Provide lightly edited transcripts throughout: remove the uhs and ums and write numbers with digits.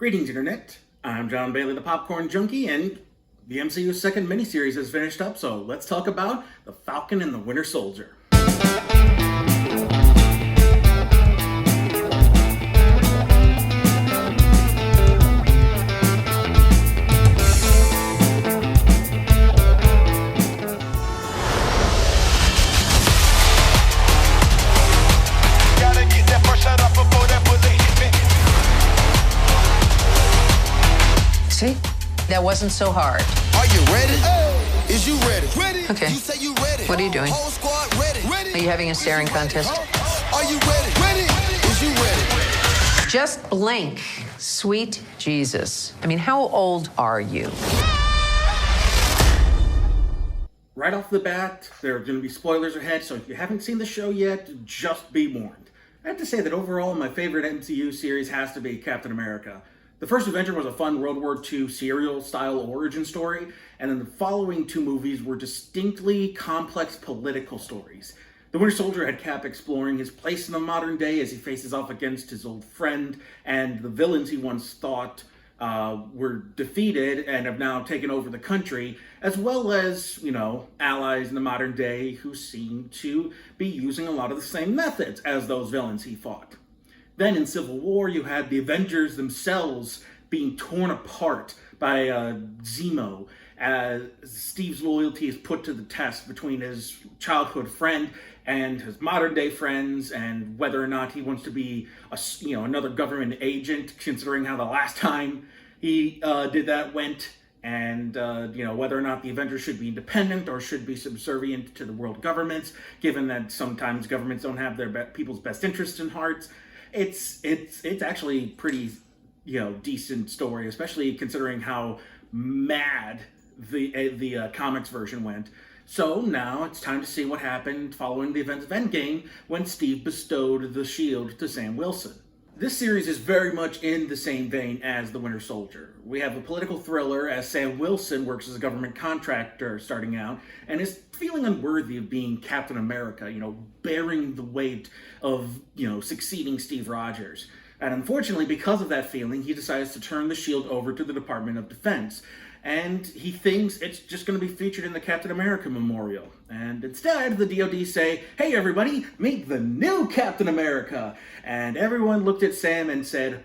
Greetings, Internet. I'm John Bailey, the Popcorn Junkie, and the MCU's second miniseries has finished up, so let's talk about The Falcon and the Winter Soldier. See? That wasn't so hard. Are you ready? Is you ready? Okay. You say you ready. What are you doing? Whole squad ready. Are you having a staring contest? Are you ready? Is you ready? Just blink. Sweet Jesus. I mean, how old are you? Right off the bat, there are going to be spoilers ahead, so if you haven't seen the show yet, just be warned. I have to say that overall, my favorite MCU series has to be Captain America. The first Avenger was a fun World War II serial-style origin story, and then the following two movies were distinctly complex political stories. The Winter Soldier had Cap exploring his place in the modern day as he faces off against his old friend and the villains he once thought were defeated and have now taken over the country, as well as, allies in the modern day who seem to be using a lot of the same methods as those villains he fought. Then in Civil War, you had the Avengers themselves being torn apart by Zemo, as Steve's loyalty is put to the test between his childhood friend and his modern-day friends, and whether or not he wants to be another government agent, considering how the last time he did that went, and whether or not the Avengers should be independent or should be subservient to the world governments, given that sometimes governments don't have their people's best interests in heart. It's actually pretty, decent story, especially considering how mad the comics version went. So now it's time to see what happened following the events of Endgame when Steve bestowed the shield to Sam Wilson. This series is very much in the same vein as The Winter Soldier. We have a political thriller as Sam Wilson works as a government contractor starting out and is feeling unworthy of being Captain America, bearing the weight of, succeeding Steve Rogers. And unfortunately, because of that feeling, he decides to turn the shield over to the Department of Defense. And he thinks it's just going to be featured in the Captain America Memorial. And instead, the DoD say, "Hey everybody, meet the new Captain America." And everyone looked at Sam and said,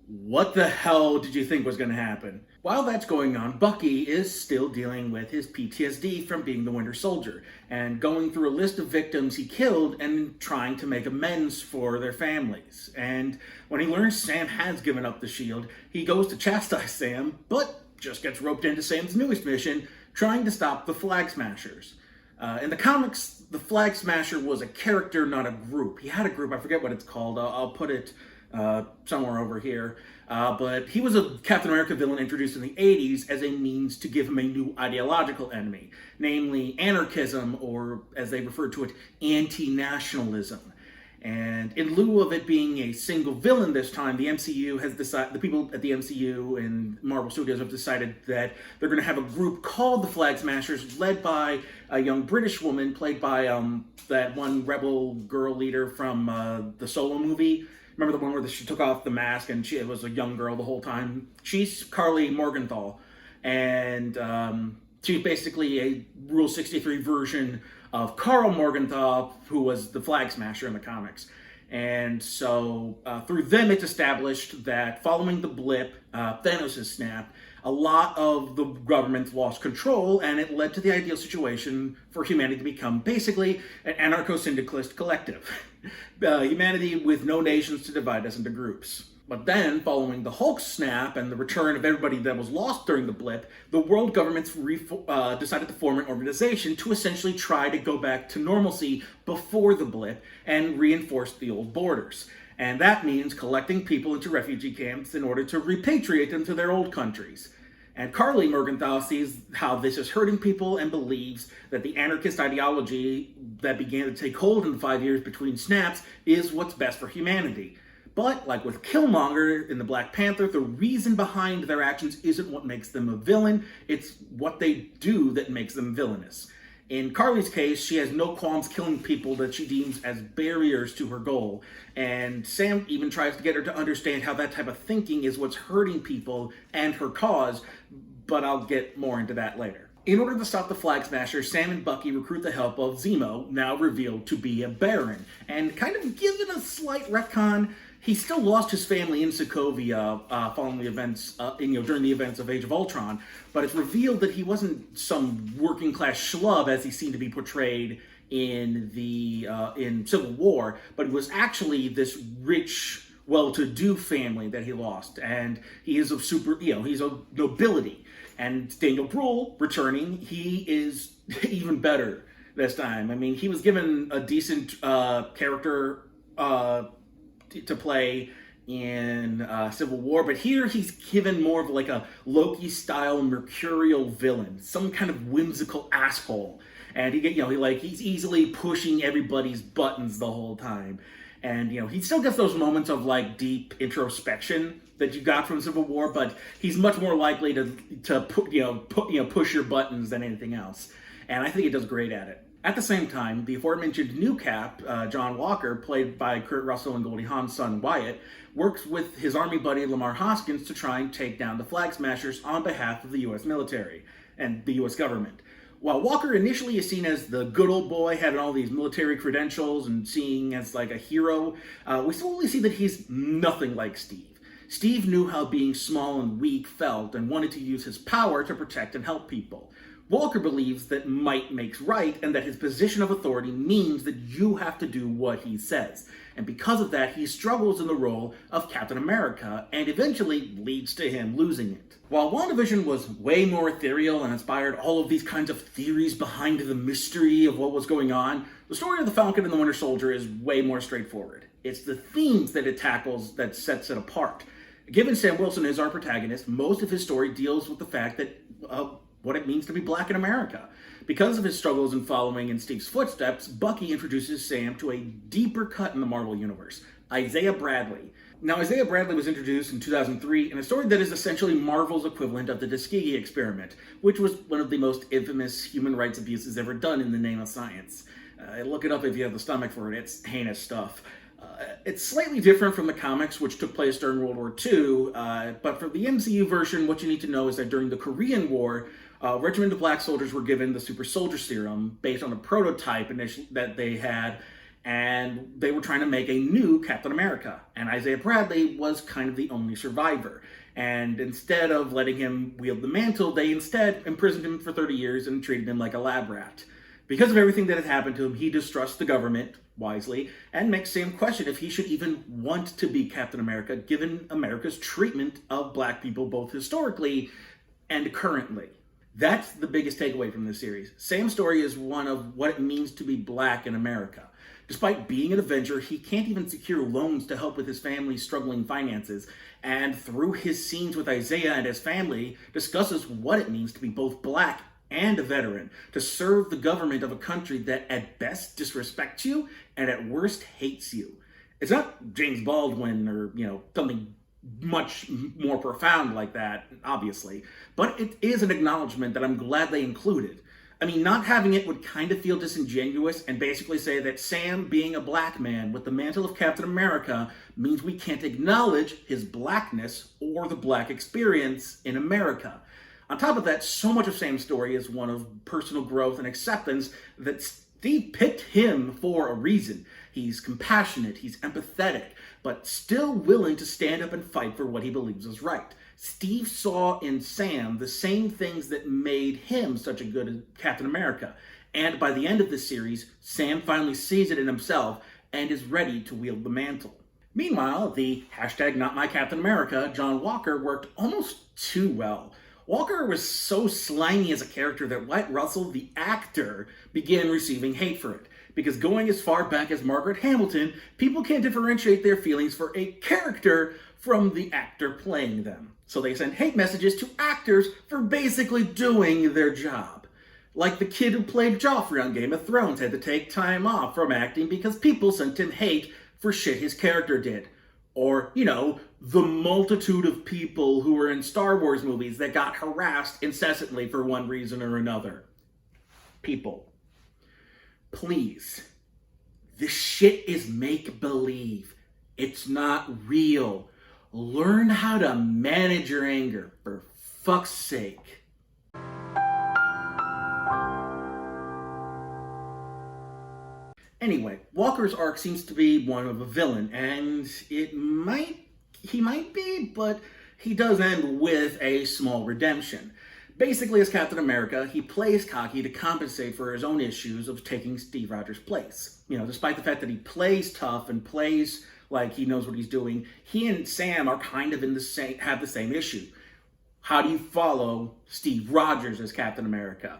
"What the hell did you think was going to happen?" While that's going on, Bucky is still dealing with his PTSD from being the Winter Soldier, and going through a list of victims he killed and trying to make amends for their families. And when he learns Sam has given up the shield, he goes to chastise Sam, but just gets roped into Sam's newest mission, trying to stop the Flag Smashers. In the comics, the Flag Smasher was a character, not a group. He had a group, I forget what it's called. I'll put it somewhere over here. But he was a Captain America villain introduced in the 80s as a means to give him a new ideological enemy, namely anarchism, or as they refer to it, anti-nationalism. And in lieu of it being a single villain this time, the MCU has decided, the people at the MCU and Marvel Studios have decided that they're going to have a group called the Flag Smashers, led by a young British woman played by that one rebel girl leader from the Solo movie. Remember the one where she took off the mask and she was a young girl the whole time? She's Carly Morgenthau, and she's basically a Rule 63 version of Carl Morgenthau, who was the Flag Smasher in the comics. And so through them, it's established that following the blip, Thanos' snap, a lot of the governments lost control, and it led to the ideal situation for humanity to become basically an anarcho-syndicalist collective. Humanity with no nations to divide us into groups. But then, following the Hulk snap and the return of everybody that was lost during the blip, the world governments decided to form an organization to essentially try to go back to normalcy before the blip and reinforce the old borders. And that means collecting people into refugee camps in order to repatriate them to their old countries. And Carly Morgenthau sees how this is hurting people and believes that the anarchist ideology that began to take hold in the 5 years between snaps is what's best for humanity. But, like with Killmonger in the Black Panther, the reason behind their actions isn't what makes them a villain, it's what they do that makes them villainous. In Carly's case, she has no qualms killing people that she deems as barriers to her goal. And Sam even tries to get her to understand how that type of thinking is what's hurting people and her cause, but I'll get more into that later. In order to stop the Flag Smashers, Sam and Bucky recruit the help of Zemo, now revealed to be a Baron. And kind of given a slight retcon, he still lost his family in Sokovia following the events, during the events of Age of Ultron. But it's revealed that he wasn't some working-class schlub as he seemed to be portrayed in Civil War, but was actually this rich, well-to-do family that he lost, and he is he's a nobility. And Daniel Bruhl, returning, he is even better this time. I mean, he was given a decent character to play in Civil War, but here he's given more of like a Loki-style mercurial villain, some kind of whimsical asshole, and he's easily pushing everybody's buttons the whole time, and he still gets those moments of like deep introspection that you got from Civil War, but he's much more likely to push your buttons than anything else, and I think he does great at it. At the same time, the aforementioned new Cap, John Walker, played by Kurt Russell and Goldie Hawn's son Wyatt, works with his army buddy Lamar Hoskins to try and take down the Flag Smashers on behalf of the U.S. military and the U.S. government. While Walker initially is seen as the good old boy, having all these military credentials and seen as like a hero, we slowly see that he's nothing like Steve. Steve knew how being small and weak felt and wanted to use his power to protect and help people. Walker believes that might makes right and that his position of authority means that you have to do what he says. And because of that, he struggles in the role of Captain America and eventually leads to him losing it. While WandaVision was way more ethereal and inspired all of these kinds of theories behind the mystery of what was going on, the story of the Falcon and the Winter Soldier is way more straightforward. It's the themes that it tackles that sets it apart. Given Sam Wilson is our protagonist, most of his story deals with the fact that what it means to be black in America. Because of his struggles in following in Steve's footsteps, Bucky introduces Sam to a deeper cut in the Marvel Universe, Isaiah Bradley. Now, Isaiah Bradley was introduced in 2003 in a story that is essentially Marvel's equivalent of the Tuskegee experiment, which was one of the most infamous human rights abuses ever done in the name of science. Look it up if you have the stomach for it. It's heinous stuff. It's slightly different from the comics, which took place during World War II, but for the MCU version, what you need to know is that during the Korean War, a regiment of black soldiers were given the super soldier serum based on a prototype that they had, and they were trying to make a new Captain America. And Isaiah Bradley was kind of the only survivor. And instead of letting him wield the mantle, they instead imprisoned him for 30 years and treated him like a lab rat. Because of everything that had happened to him, he distrusts the government, wisely, and makes Sam question if he should even want to be Captain America, given America's treatment of black people both historically and currently. That's the biggest takeaway from this series. Sam's story is one of what it means to be black in America. Despite being an Avenger, he can't even secure loans to help with his family's struggling finances, and through his scenes with Isaiah and his family, discusses what it means to be both black and a veteran, to serve the government of a country that at best disrespects you and at worst hates you. It's not James Baldwin or, something much more profound like that, obviously, but it is an acknowledgement that I'm glad they included. I mean, not having it would kind of feel disingenuous and basically say that Sam, being a black man with the mantle of Captain America, means we can't acknowledge his blackness or the black experience in America. On top of that, so much of Sam's story is one of personal growth and acceptance that Steve picked him for a reason. He's compassionate, he's empathetic, but still willing to stand up and fight for what he believes is right. Steve saw in Sam the same things that made him such a good Captain America. And by the end of this series, Sam finally sees it in himself and is ready to wield the mantle. Meanwhile, the #NotMyCaptainAmerica, John Walker, worked almost too well. Walker was so slimy as a character that Wyatt Russell, the actor, began receiving hate for it. Because going as far back as Margaret Hamilton, people can't differentiate their feelings for a character from the actor playing them. So they send hate messages to actors for basically doing their job. Like the kid who played Joffrey on Game of Thrones had to take time off from acting because people sent him hate for shit his character did. Or, the multitude of people who were in Star Wars movies that got harassed incessantly for one reason or another. People. please, this shit is make-believe. It's not real. Learn how to manage your anger, for fuck's sake. Anyway, Walker's arc seems to be one of a villain, and he might be, but he does end with a small redemption. Basically, as Captain America, he plays cocky to compensate for his own issues of taking Steve Rogers' place. You know, despite the fact that he plays tough and plays like he knows what he's doing, he and Sam are kind of have the same issue. How do you follow Steve Rogers as Captain America?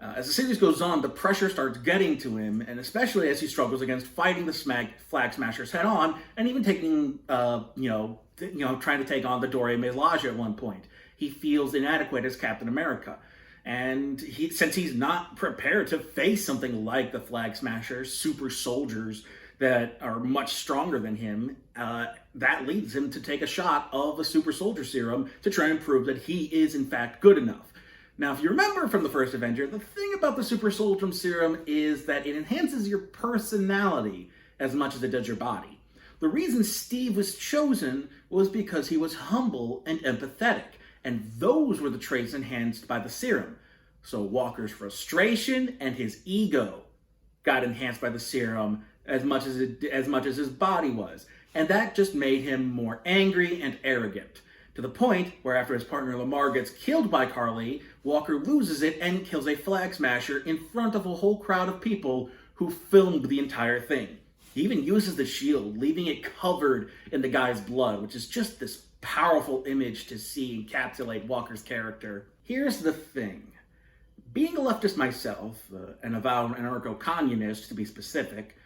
As the series goes on, the pressure starts getting to him, and especially as he struggles against fighting the Flag Smashers head on, and even taking, trying to take on the Dora Milaje at one point. He feels inadequate as Captain America. And since he's not prepared to face something like the Flag Smashers, super soldiers that are much stronger than him, that leads him to take a shot of a super soldier serum to try and prove that he is in fact good enough. Now, if you remember from the first Avenger, the thing about the super soldier serum is that it enhances your personality as much as it does your body. The reason Steve was chosen was because he was humble and empathetic. And those were the traits enhanced by the serum. So Walker's frustration and his ego got enhanced by the serum as much as his body was. And that just made him more angry and arrogant. To the point where after his partner Lamar gets killed by Carly, Walker loses it and kills a Flag Smasher in front of a whole crowd of people who filmed the entire thing. He even uses the shield, leaving it covered in the guy's blood, which is just this powerful image to see encapsulate Walker's character. Here's the thing. Being a leftist myself, an avowed anarcho-communist to be specific,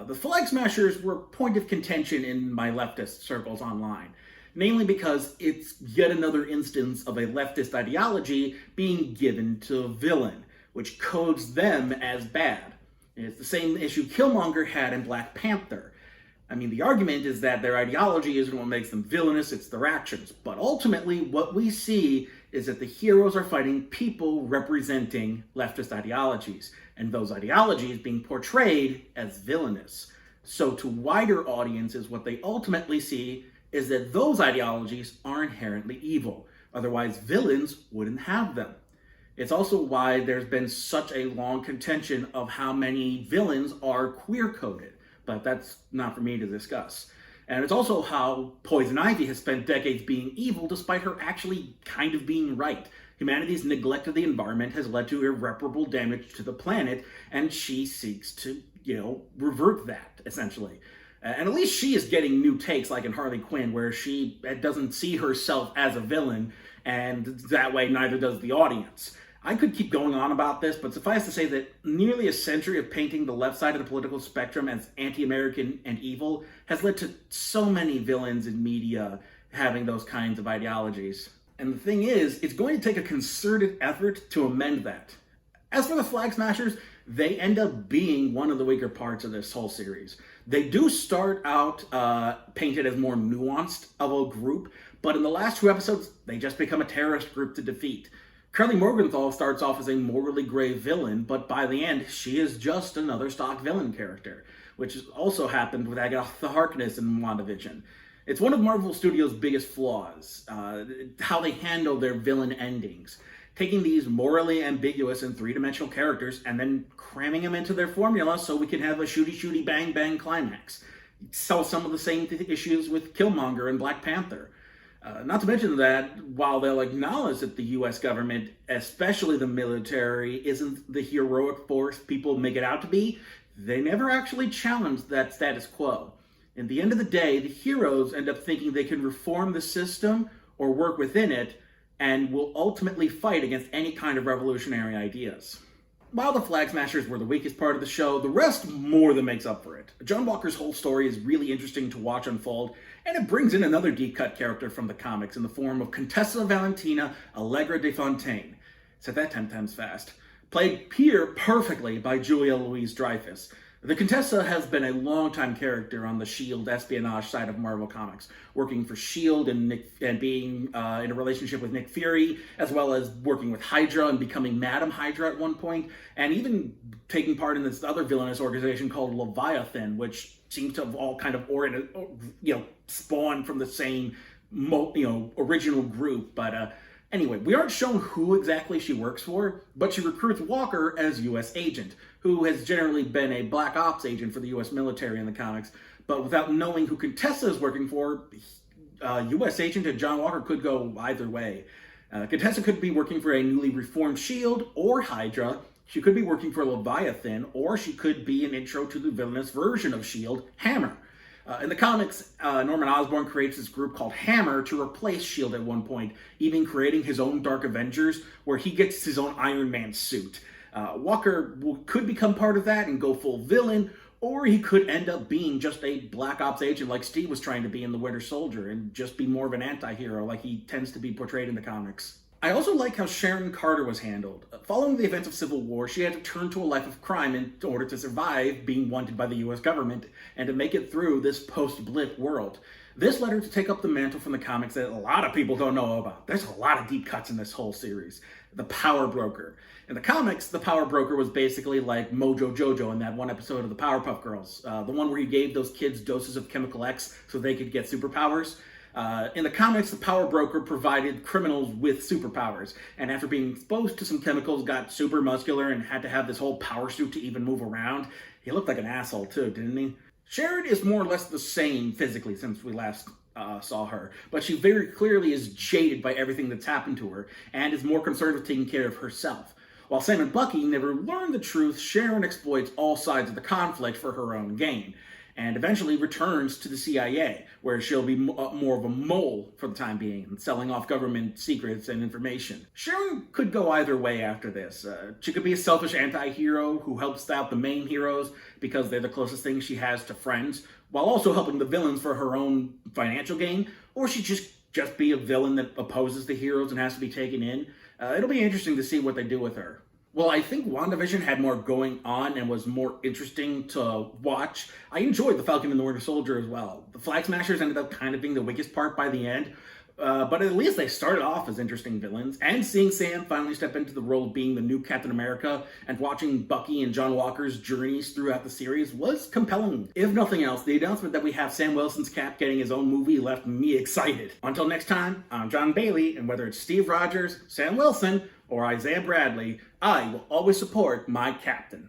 the Flag Smashers were point of contention in my leftist circles online. Namely because it's yet another instance of a leftist ideology being given to a villain, which codes them as bad. And it's the same issue Killmonger had in Black Panther. I mean, the argument is that their ideology isn't what makes them villainous, it's their actions. But ultimately, what we see is that the heroes are fighting people representing leftist ideologies, and those ideologies being portrayed as villainous. So to wider audiences, what they ultimately see is that those ideologies are inherently evil. Otherwise, villains wouldn't have them. It's also why there's been such a long contention of how many villains are queer-coded. But that's not for me to discuss. And it's also how Poison Ivy has spent decades being evil despite her actually kind of being right. Humanity's neglect of the environment has led to irreparable damage to the planet, and she seeks to, revert that, essentially. And at least she is getting new takes, like in Harley Quinn, where she doesn't see herself as a villain, and that way neither does the audience. I could keep going on about this, but suffice to say that nearly a century of painting the left side of the political spectrum as anti-American and evil has led to so many villains in media having those kinds of ideologies. And the thing is, it's going to take a concerted effort to amend that. As for the Flag Smashers, they end up being one of the weaker parts of this whole series. They do start out painted as more nuanced of a group, but in the last 2 episodes, they just become a terrorist group to defeat. Curly Morgenthau starts off as a morally gray villain, but by the end, she is just another stock villain character, which has also happened with Agatha Harkness in WandaVision. It's one of Marvel Studios' biggest flaws, how they handle their villain endings. Taking these morally ambiguous and three-dimensional characters and then cramming them into their formula so we can have a shooty bang bang climax. So some of the same issues with Killmonger and Black Panther. Not to mention that while they'll acknowledge that the U.S. government, especially the military, isn't the heroic force people make it out to be, they never actually challenge that status quo. At the end of the day, the heroes end up thinking they can reform the system or work within it, and will ultimately fight against any kind of revolutionary ideas. While the Flag Smashers were the weakest part of the show, the rest more than makes up for it. John Walker's whole story is really interesting to watch unfold, and it brings in another deep-cut character from the comics in the form of Contessa Valentina Allegra de Fontaine. Said that 10 times fast. Played here perfectly by Julia Louise-Dreyfus. The Contessa has been a longtime character on the S.H.I.E.L.D. espionage side of Marvel Comics, working for S.H.I.E.L.D. and being in a relationship with Nick Fury, as well as working with Hydra and becoming Madam Hydra at one point, and even taking part in this other villainous organization called Leviathan, which seems to have all kind of spawned from the same original group. But anyway, we aren't shown who exactly she works for, but she recruits Walker as U.S. agent, who has generally been a black ops agent for the U.S. military in the comics. But without knowing who Contessa is working for, U.S. agent and John Walker could go either way. Contessa could be working for a newly reformed S.H.I.E.L.D. or Hydra. She could be working for Leviathan, or she could be an intro to the villainous version of S.H.I.E.L.D., Hammer. In the comics, Norman Osborn creates this group called Hammer to replace S.H.I.E.L.D. at one point, even creating his own Dark Avengers, where he gets his own Iron Man suit. Walker could become part of that and go full villain, or he could end up being just a Black Ops agent like Steve was trying to be in The Winter Soldier, and just be more of an anti-hero like he tends to be portrayed in the comics. I also like how Sharon Carter was handled. Following the events of Civil War, she had to turn to a life of crime in order to survive being wanted by the US government and to make it through this post-blip world. This led her to take up the mantle from the comics that a lot of people don't know about. There's a lot of deep cuts in this whole series. The Power Broker. In the comics, the Power Broker was basically like Mojo Jojo in that one episode of the Powerpuff Girls. The one where he gave those kids doses of Chemical X so they could get superpowers. In the comics, the Power Broker provided criminals with superpowers, and after being exposed to some chemicals, got super muscular and had to have this whole power suit to even move around. He looked like an asshole too, didn't he? Sharon is more or less the same physically since we last saw her, but she very clearly is jaded by everything that's happened to her, and is more concerned with taking care of herself. While Sam and Bucky never learn the truth, Sharon exploits all sides of the conflict for her own gain, and eventually returns to the CIA, where she'll be more of a mole for the time being, selling off government secrets and information. Sharon could go either way after this. She could be a selfish anti-hero who helps out the main heroes because they're the closest thing she has to friends, while also helping the villains for her own financial gain, or she just be a villain that opposes the heroes and has to be taken in. It'll be interesting to see what they do with her. Well, I think WandaVision had more going on and was more interesting to watch. I enjoyed the Falcon and the Winter Soldier as well. The Flag Smashers ended up kind of being the weakest part by the end, but at least they started off as interesting villains. And seeing Sam finally step into the role of being the new Captain America and watching Bucky and John Walker's journeys throughout the series was compelling. If nothing else, the announcement that we have Sam Wilson's Cap getting his own movie left me excited. Until next time, I'm John Bailey, and whether it's Steve Rogers, Sam Wilson, or Isaiah Bradley, I will always support my captain.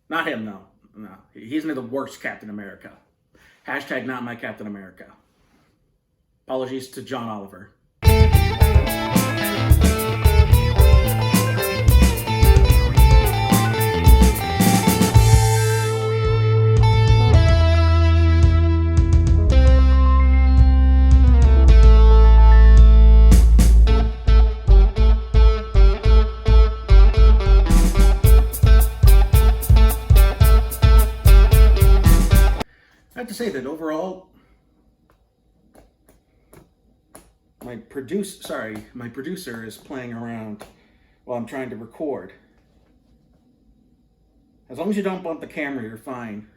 Not him, though. No, he's the worst Captain America. Hashtag not my Captain America. Apologies to John Oliver. I have to say that overall, my producer is playing around while I'm trying to record. As long as you don't bump the camera, you're fine.